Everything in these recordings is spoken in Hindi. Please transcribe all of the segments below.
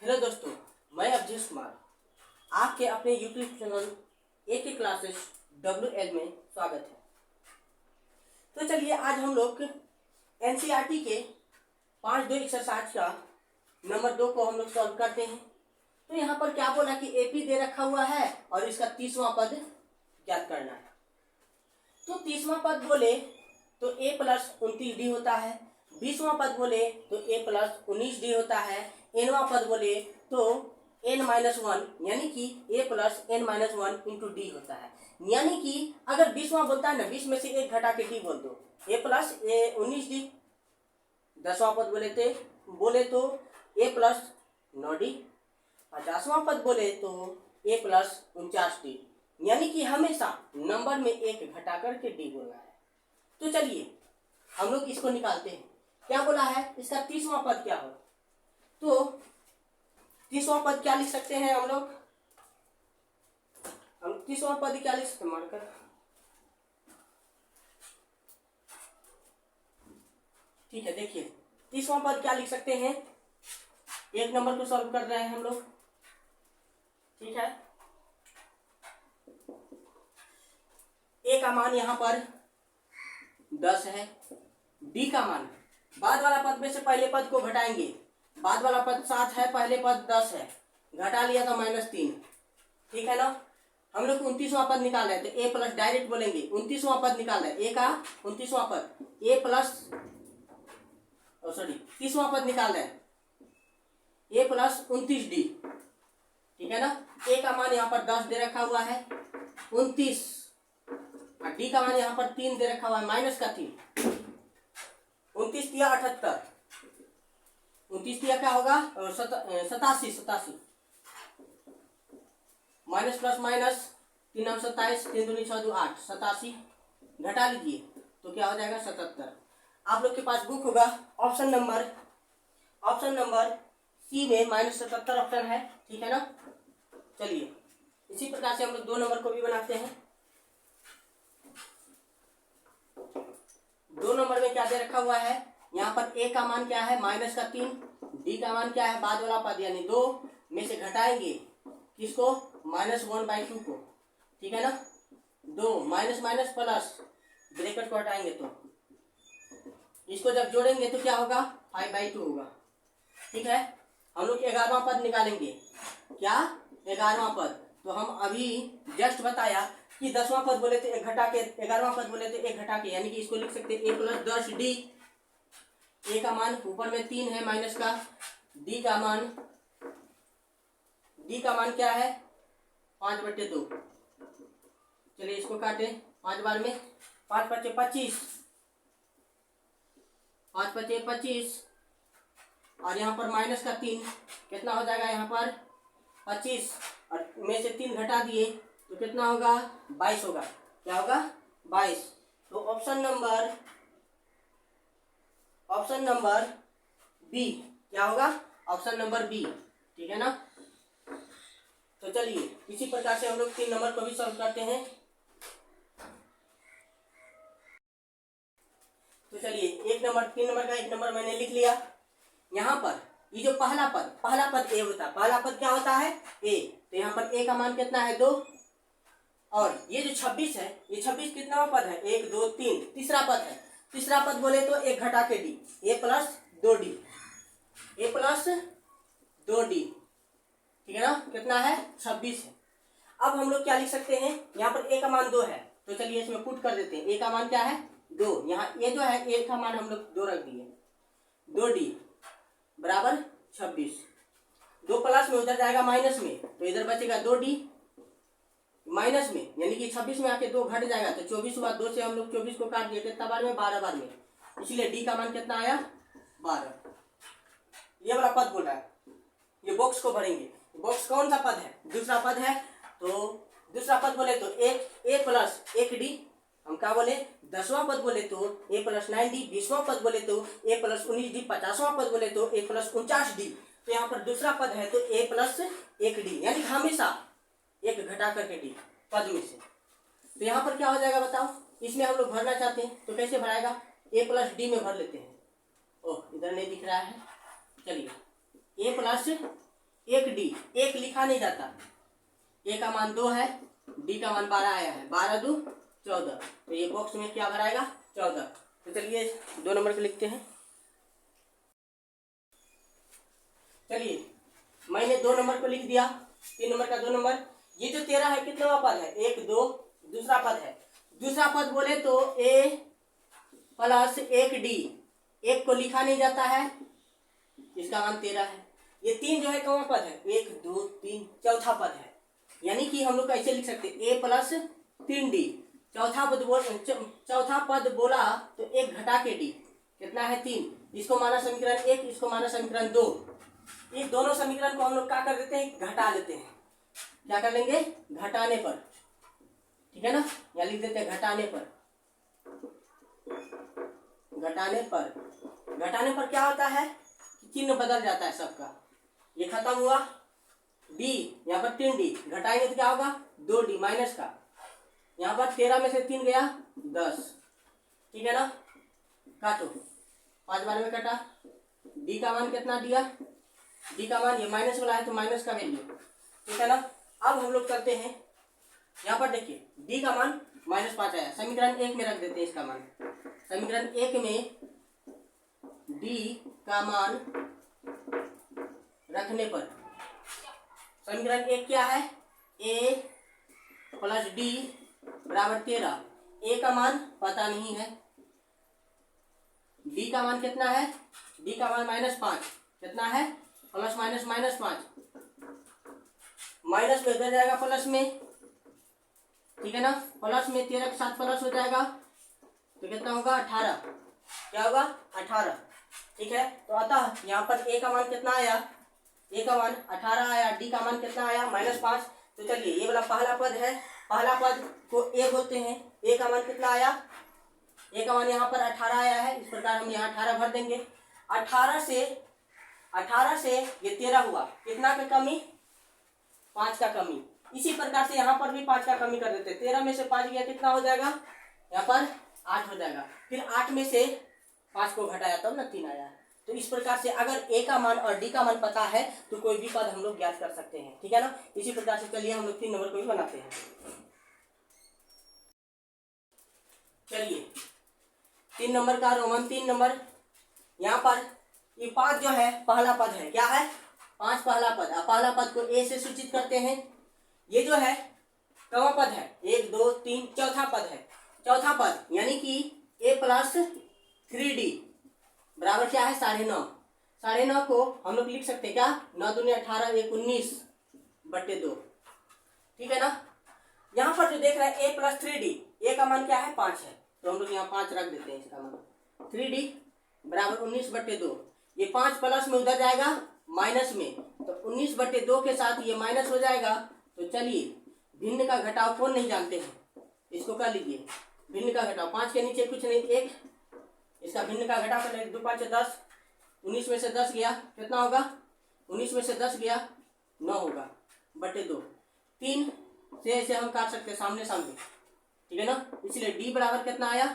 हेलो दोस्तों, मैं अवधेश कुमार आपके अपने यूट्यूब चैनल एक क्लासेस WL में स्वागत है। तो चलिए आज हम लोग NCERT के 5 2 एक्सरसाइज का नंबर 2 को हम लोग सॉल्व करते हैं। तो यहाँ पर क्या बोला कि AP दे रखा हुआ है और इसका 30वां पद ज्ञात करना है। तो 30वां पद बोले तो A प्लस 29D होता है, 20वां पद बोले तो A प्लस 19D होता है, nवां पद बोले तो n-1 यानी कि A plus n-1 into D होता है। यानी कि अगर 20वां बोलता है ना, 20 में से एक घटा के डी बोल दो, A प्लस 19D। 10वां पद बोले तो A प्लस 9D। 50वां पद बोले तो A प्लस 49D। यानी कि हमेशा नंबर में एक घटा करके डी बोलना है। तो चलिए हम लोग इसको निकालते हैं। क्या बोला है, इसका 30वां पद क्या हो? तो 30वां पद क्या लिख सकते हैं हम लोग? 30वां पद क्या लिख सकते हैं? मार्कर ठीक है। देखिए 30वां पद क्या लिख सकते हैं? एक नंबर को सॉल्व कर रहे हैं हम लोग, ठीक है। ए का मान यहाँ पर 10 है, डी का मान बाद वाला पद में से पहले पद को घटाएंगे। बाद वाला पद 7 है, पहले पद 10 है, घटा लिया तो -3, ठीक है ना। हम लोग 29वां पद निकाल रहे हैं तो ए प्लस डायरेक्ट बोलेंगे 29वां पद निकाल रहे हैं। ए का 29वां पद ए प्लस 30वां पद निकाल रहे हैं, ए प्लस 29D, ठीक है ना। ए का मान यहाँ पर 10 दे रखा हुआ है, 29, और डी का मान यहाँ पर 3 दे रखा हुआ है, -3। 29 दिया 78, 29 दिया क्या होगा? 87। माइनस प्लस माइनस 3 9 27, 3 दूनी 6 2 8, 87 घटा लीजिए तो क्या हो जाएगा? 77। आप लोग के पास बुक होगा, ऑप्शन नंबर सी में -77 ऑप्शन है, ठीक है ना। चलिए इसी प्रकार से हम लोग 2 नंबर को भी बनाते हैं। 2 नंबर में क्या दे रखा हुआ है? यहाँ पर ए का मान क्या है? -3, डी का मान क्या है? बाद वाला पद यानी 2 में से घटाएंगे किसको? -1/2 को, ठीक है ना। 2 माइनस माइनस प्लस, ब्रैकेट को हटाएंगे तो इसको जब जोड़ेंगे तो क्या होगा? 5/2 होगा, ठीक है। हम लोग 11वां पद निकालेंगे। क्या? 11वां पद। तो हम अभी जस्ट बताया कि 10वां पद बोले तो एक घटा के, 11वां पद बोले तो एक घटा के, यानी कि इसको लिख सकते हैं A प्लस 10D। ए का मान ऊपर में 3 है माइनस का, डी का मान क्या है? 5/2। चलिए इसको काटे 5 बार में, 5 × 5 = 25, 5 × 25, और यहाँ पर -3 कितना हो जाएगा? यहाँ पर 25 और में से 3 घटा दिए तो कितना होगा? 22 होगा। क्या होगा? 22। तो ऑप्शन नंबर बी क्या होगा? ऑप्शन नंबर बी, ठीक है ना। तो चलिए इसी प्रकार से हम लोग 3 नंबर को भी सॉल्व करते हैं। तो चलिए 3 नंबर का 1 नंबर मैंने लिख लिया। यहाँ पर ये जो पहला पद ए होता है, पहला पद क्या होता है? ए। तो यहाँ पर ए का मान कितना है? 2। और ये जो 26 है, ये 26 कितना पद है? 1 2 3, तीसरा पद है। तीसरा पद बोले तो एक घटा के डी, ए प्लस 2D, ठीक है ना। कितना है? 26 है। अब हम लोग क्या लिख सकते हैं? यहाँ पर ए का मान 2 है, तो चलिए इसमें पुट कर देते हैं। ए का मान क्या है? 2। यहाँ ए जो है, ए का मान हम लोग 2 रख दिए, 2D बराबर 26। 2 प्लस में उधर जाएगा माइनस में, तो इधर बचेगा 2D माइनस में, यानी कि 26 में आके 2 घट जाएगा तो 24 हुआ। 2 से हम लोग 24 को काट दिए, कितना बार में? 12 बार में, इसलिए डी का मान कितना आया? 12। ये वाला पद बोल रहा है, ये बॉक्स को भरेंगे। बॉक्स कौन सा पद है? दूसरा पद है। तो दूसरा पद बोले तो ए प्लस 1D, हम क्या बोले? 10वां पद बोले तो A प्लस 9D, 20वां पद बोले तो A प्लस 19D, 50वां पद बोले तो A प्लस 49D। तो यहाँ पर दूसरा पद है तो A प्लस 1D, यानी हमेशा एक घटा करके डी पद में से। तो यहाँ पर क्या हो जाएगा बताओ? इसमें हम लोग भरना चाहते हैं तो कैसे भराएगा? A प्लस डी में भर लेते हैं। ओह इधर नहीं दिख रहा है, चलिए A प्लस एक डी, एक लिखा नहीं जाता, ए का मान 2 है, डी का मान 12 आया है, 12 2 14, तो ये बॉक्स में क्या भराएगा 14। तो चलिए 2 नंबर को लिखते हैं। चलिए मैंने 2 नंबर को लिख दिया, 3 नंबर का 2 नंबर। ये जो 13 है कितना पद है, 1 2, दूसरा पद है। दूसरा पद बोले तो ए प्लस 1 डी, एक को लिखा नहीं जाता है, इसका मान 13 है। ये 3 जो है कौन पद है, 1 2 3, चौथा पद है। यानी कि हम लोग कैसे लिख सकते हैं, ए प्लस 3 डी, चौथा पद बोला तो 1 घटा के डी कितना है 3, इसको माना समीकरण 1, इसको माना समीकरण 2। ये दोनों समीकरण को हम लोग क्या कर देते हैं, घटा देते हैं। क्या कर लेंगे, घटाने पर, ठीक है ना, या लिख देते हैं घटाने पर। घटाने पर क्या होता है, चिन्ह बदल जाता है सबका। ये खत्म हुआ डी, यहाँ पर 3 डी, घटाएंगे तो क्या होगा 2 डी माइनस का, यहाँ पर 13 में से 3 गया 10, ठीक है ना। काटो, 5 बार में कटा, डी का मान कितना दिया, डी का मान ये माइनस वाला है तो माइनस का वैल्यू, ठीक है ना। अब हम लोग करते हैं, यहाँ पर देखिए डी का मान -5 आया, समीकरण 1 में रख देते हैं इसका मान। समीकरण 1 में डी का मान रखने पर, समीकरण 1 क्या है, ए प्लस डी बराबर 13। ए का मान पता नहीं है, डी का मान कितना है, डी का मान -5 कितना है, प्लस माइनस -5, माइनस में उधर जाएगा प्लस में, ठीक है ना। प्लस में 13 के साथ प्लस हो जाएगा तो कितना होगा 18, क्या होगा 18, ठीक है। तो अतः यहाँ पर ए का मान कितना आया, ए का मान 18 आया, डी का मान कितना आया -5। तो चलिए ये वाला पहला पद है, पहला पद को ए बोलते हैं। ए का मान कितना आया, ए का मान यहाँ पर 18 आया है, इस प्रकार हम यहाँ 18 भर देंगे। 18 से ये 13 हुआ, कितना का कमी, 5 का कमी। इसी प्रकार से यहाँ पर भी 5 का कमी कर देते हैं। 13 में से 5 गया कितना हो जाएगा, यहाँ पर 8 हो जाएगा। फिर 8 में से 5 को घटाया तब ना 3 आया। तो इस प्रकार से अगर ए का मान और डी का मान पता है तो कोई भी पद हम लोग ज्ञात कर सकते हैं, ठीक है ना। इसी प्रकार से चलिए हम लोग 3 नंबर को भी बनाते हैं। चलिए 3 नंबर का रोमन 3 नंबर, यहाँ पर ये 5 जो है पहला पद है, क्या है 5 पहला पद। पहला पद को ए से सूचित करते हैं। ये जो है कौन पद है, 1 2 3, चौथा पद है। चौथा पद यानी कि ए प्लस 3d बराबर क्या है 9.5। 9.5 को हम लोग लिख सकते हैं क्या, 9 दूनी 18, 1 19/2, ठीक है ना। यहाँ पर जो देख रहे हैं ए प्लस 3d, ए का मान क्या है 5 है, तो हम लोग यहाँ 5 रख देते हैं। इसका मान 3d बराबर 19/2। ये 5 प्लस में उधर जाएगा माइनस में, तो 19/2 के साथ ये माइनस हो जाएगा। तो चलिए भिन्न का घटाव कौन नहीं जानते हैं, इसको कर लीजिए। भिन्न का घटाव 5 के नीचे कुछ नहीं, 1, इसका भिन्न का घटाव कर लेंगे। 2 5 10, 19 में से 10 गया कितना होगा, 19 में से 10 गया 9 होगा बटे 2। 3 से ऐसे हम काट सकते हैं सामने सामने, ठीक है ना। इसलिए डी बराबर कितना आया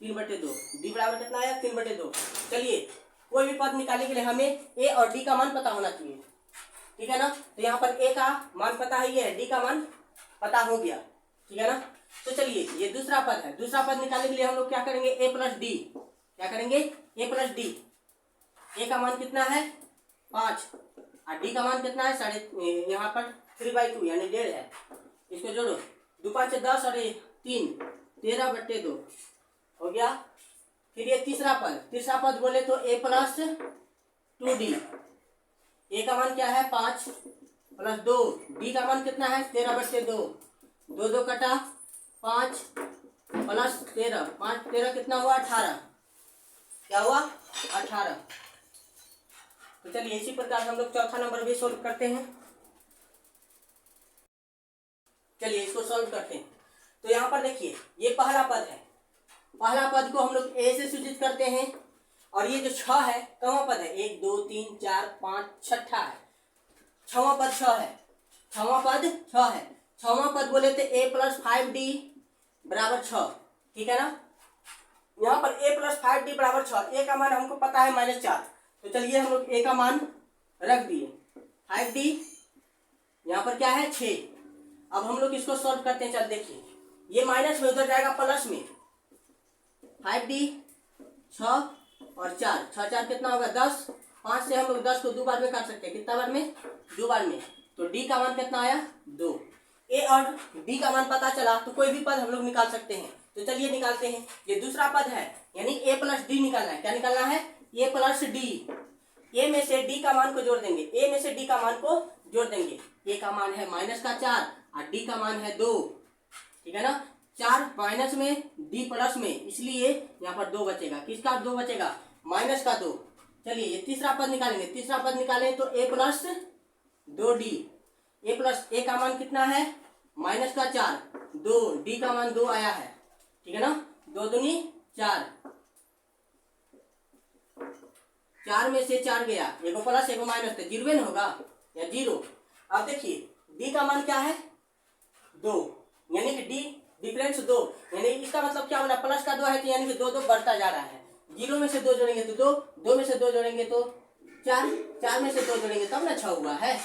3/2, डी बराबर कितना आया 3/2। चलिए कोई भी पद निकालने के लिए हमें ए और डी का मान पता होना चाहिए, ठीक है ना। तो यहाँ पर ए का मान पता है, ये है, डी का मान पता हो गया, ठीक है ना। तो चलिए ये दूसरा पद है, दूसरा पद निकालने के लिए हम लोग क्या करेंगे, ए प्लस डी, क्या करेंगे ए प्लस डी। ए का मान कितना है 5 और डी का मान कितना है यहाँ पर 3/2 यानी 1.5 है। इसको जोड़ो, 2 5 10 और 3 13/2 हो गया। फिर ये तीसरा पद बोले तो ए प्लस 2d, ए का मान क्या है 5 प्लस 2, डी का मान कितना है 13/2, 2 2 कटा 5 प्लस 13, 5 13 कितना हुआ 18, क्या हुआ 18। तो चलिए इसी प्रकार हम लोग चौथा नंबर भी सोल्व करते हैं। चलिए इसको सोल्व करते हैं। तो यहाँ पर देखिए ये पहला पद है, पहला पद को हम लोग ए से सूचित करते हैं। और ये जो 6 है कौन पद है, 1 2 3 4 5 छठा है, 6वां पद 6 है, 6वां पद 6 है। 6वां पद बोले थे ए प्लस 5d बराबर 6, ठीक है ना। यहाँ पर ए प्लस 5d बराबर 6, ए का मान हमको पता है -4। तो चलिए हम लोग ए का मान रख दिए, 5d यहाँ पर क्या है 6। अब हम लोग इसको सॉल्व करते हैं। चल देखिए, ये माइनस में उधर जाएगा प्लस में। 5D 6 और 4, 6 4 कितना होगा 10। 5 से हम लोग 10 को 2 बार में काट सकते हैं। कितना बार में? 2 बार में। तो D का मान कितना आया 2। A और D का मान पता चला तो कोई भी पद हम लोग निकाल सकते हैं। तो चलिए निकालते हैं। ये दूसरा पद है, यानी A प्लस D निकालना है। क्या निकालना है? A plus D। A में से D का मान को जोड़ देंगे। A में से D का मान को जोड़ देंगे। A का मान है माइनस का 4 और D का मान है 2। ठीक है ना? 4 माइनस में, D प्लस में, इसलिए यहाँ पर 2 बचेगा। किसका 2 बचेगा? माइनस का 2। चलिए ये तीसरा पद निकालेंगे। तीसरा पद निकालें तो A प्लस 2D। A का मान कितना है? माइनस का 4, 2। D का मान 2 आया है। ठीक है ना? 2 दूनी 4, 4 में से 4 गया, एगो प्लस एगो माइनस, तो 0 न होगा या 0। अब देखिए D का मान क्या है 2, यानी कि D डिफरेंस 2, यानी इसका मतलब क्या होना? प्लस का 2 है तो यानी कि 2 2 बढ़ता जा रहा है। 0 में से 2 जोड़ेंगे तो 2, 2 में से 2 जोड़ेंगे तो 4, 4 में से 2 जोड़ेंगे तब ना 6 हुआ है।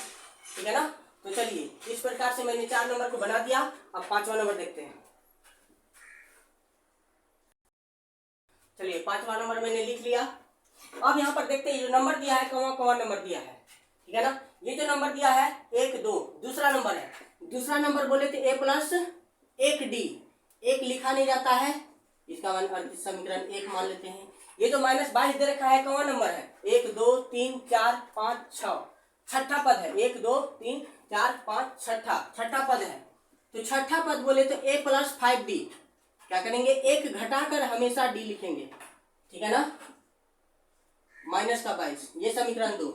ठीक है ना? तो चलिए इस प्रकार से मैंने 4 नंबर को बना दिया। अब 5वां नंबर देखते हैं। चलिए 5वां नंबर मैंने लिख लिया। अब यहाँ पर देखते हैं जो नंबर दिया है कौन कौन नंबर दिया है। ठीक है ना? ये जो नंबर दिया है 1 2 दूसरा नंबर है। दूसरा नंबर बोले तो A प्लस 1D। 1 लिखा नहीं जाता है, इसका मान समीकरण 1 मान लेते हैं। ये जो -22 दे रखा है कौन नंबर है? 1 2 3 4 5 6, छठा पद है। 1 2 3 4 5 छठा पद है। तो छठा पद बोले तो A प्लस 5D। क्या करेंगे? 1 घटाकर हमेशा D लिखेंगे। ठीक है ना? -22, ये समीकरण 2।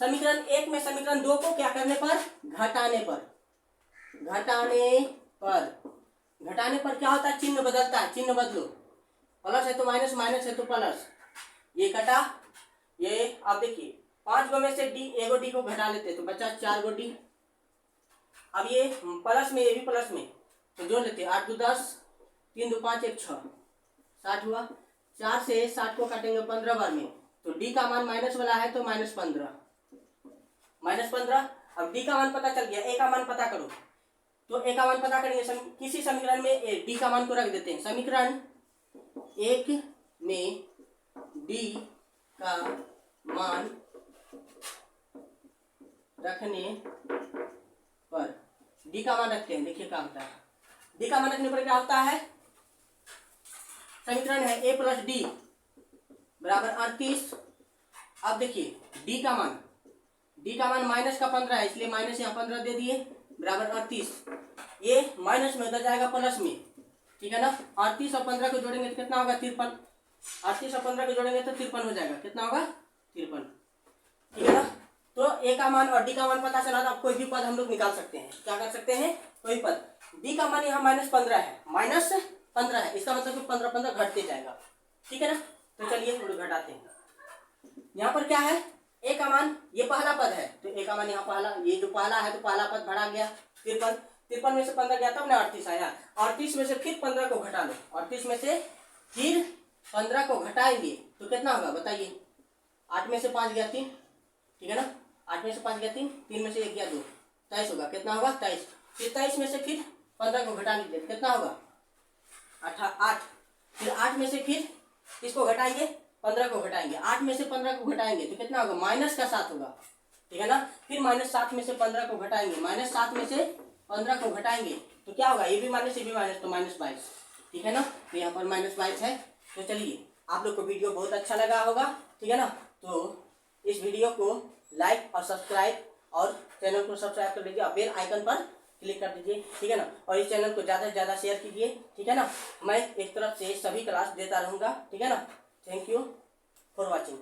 समीकरण 1 में समीकरण 2 को क्या करने पर? घटाने पर। घटाने पर क्या होता है? चिन्ह बदलता है। चिन्ह बदलो, प्लस है तो माइनस, माइनस है तो प्लस। ये कटा, ये अब देखिए 5 गो में से D, एगो D को घटा लेते हैं तो बचा 4 गो D। अब ये प्लस में, ये भी प्लस में, तो जोड़ लेते हैं। 8 2 10, 3 2 5 1 6, 60 हुआ। 4 से 60 को काटेंगे 15 बार में, तो D का मान माइनस वाला है तो -15। -15। अब D का मान पता चल गया। A का मान पता करो, तो A का मान पता करेंगे। किसी समीकरण में D का मान को रख देते हैं। समीकरण 1 में D का मान रखने पर, D का मान रखते हैं। देखिए क्या होता है। D का मान रखने पर क्या होता है? समीकरण है A प्लस D बराबर 38। अब देखिए D का मान माइनस का 15 है, इसलिए माइनस यहाँ 15 दे दिए, बराबर 38। ये माइनस में उधर जाएगा प्लस में। ठीक है ना? 38 और 15 को जोड़ेंगे तो कितना होगा? 53। 38 और 15 को जोड़ेंगे तो 53 हो जाएगा। कितना होगा? 53। ठीक है ना? तो A का मान और D का मान पता चला तो अब कोई भी पद हम लोग निकाल सकते हैं। क्या कर सकते हैं? कोई पद। D का मान यहाँ -15 है, -15 है, इसका मतलब कि 15 15 घटते जाएगा। ठीक है ना? तो चलिए हम लोग घटाते हैं। यहाँ पर क्या है? A का मान, ये पहला पद है तो A का मान यहाँ पहला, ये जो पहला है तो पहला पद भरा गया 53। 53 में से 15 गया तब ना 38 आया। 38 में से फिर 15 को घटा लो। 38 में से फिर 15 को घटाएंगे तो कितना होगा बताइए? 8 में से 5 गया 3। ठीक है ना? 8 में से 5 गया 3, 3 में से 1 गया 2, 23 होगा। कितना होगा? 23। फिर 23 में से फिर 15 को घटा लीजिए, कितना होगा? 8। फिर 8 में से फिर इसको घटाएंगे, 15 को घटाएंगे। 8 में से 15 को घटाएंगे तो कितना होगा? माइनस का 7 होगा। ठीक है ना? फिर -7 में से 15 को घटाएंगे, -7 में से 15 को घटाएंगे तो क्या होगा? ये भी माइनस, ये भी माइनस, तो -22। ठीक है ना? तो यहाँ पर -22 है। तो चलिए आप लोग को वीडियो बहुत अच्छा लगा होगा। ठीक है ना? तो इस वीडियो को लाइक और सब्सक्राइब और चैनल को सब्सक्राइब कर लीजिए और बेल आइकन पर क्लिक कर दीजिए। ठीक है ना? और इस चैनल को ज़्यादा से ज़्यादा शेयर कीजिए। ठीक है ना? मैं एक तरफ से सभी क्लास देता रहूँगा। ठीक है ना? Thank you for watching.